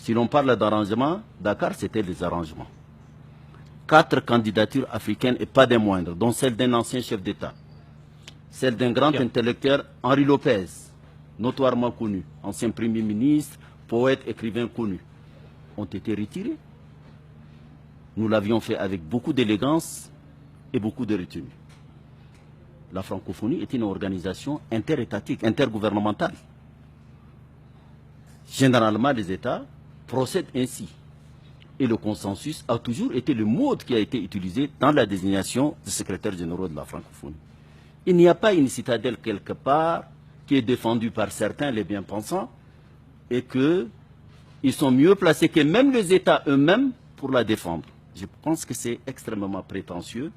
Si l'on parle d'arrangement, Dakar, c'était des arrangements. 4 candidatures africaines et pas des moindres, dont celle d'un ancien chef d'État, celle d'un grand intellectuel, Henri Lopez, notoirement connu, ancien Premier ministre, poète, écrivain connu, ont été retirées. Nous l'avions fait avec beaucoup d'élégance et beaucoup de retenue. La francophonie est une organisation interétatique, intergouvernementale. Généralement, les États procèdent ainsi. Et le consensus a toujours été le mode qui a été utilisé dans la désignation des secrétaires généraux de la francophonie. Il n'y a pas une citadelle quelque part qui est défendue par certains, les bien-pensants, et qu'ils sont mieux placés que même les États eux-mêmes pour la défendre. Je pense que c'est extrêmement prétentieux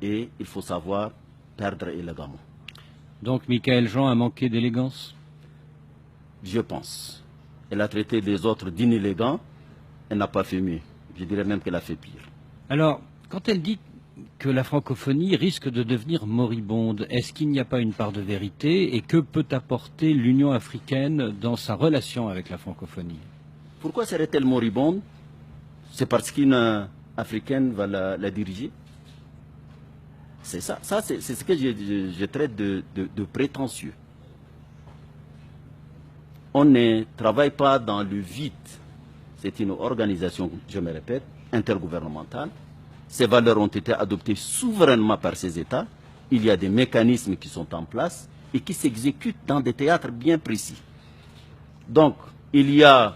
et il faut savoir perdre élégamment. Donc Michaëlle Jean a manqué d'élégance? Je pense. Elle a traité les autres d'inélégants, elle n'a pas fait mieux. Je dirais même qu'elle a fait pire. Alors, quand elle dit que la francophonie risque de devenir moribonde, est-ce qu'il n'y a pas une part de vérité et que peut apporter l'Union africaine dans sa relation avec la francophonie? Pourquoi serait-elle moribonde? C'est parce qu'une Africaine va la diriger? C'est ça. C'est ce que je traite de prétentieux. On ne travaille pas dans le vide. C'est une organisation, je me répète, intergouvernementale. Ces valeurs ont été adoptées souverainement par ces États. Il y a des mécanismes qui sont en place et qui s'exécutent dans des théâtres bien précis. Donc, il y a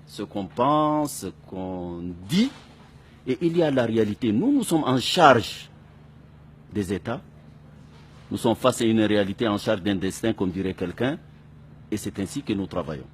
ce qu'on pense, ce qu'on dit, et il y a la réalité. Nous sommes en charge des États. Nous sommes face à une réalité en charge d'un destin, comme dirait quelqu'un, et c'est ainsi que nous travaillons.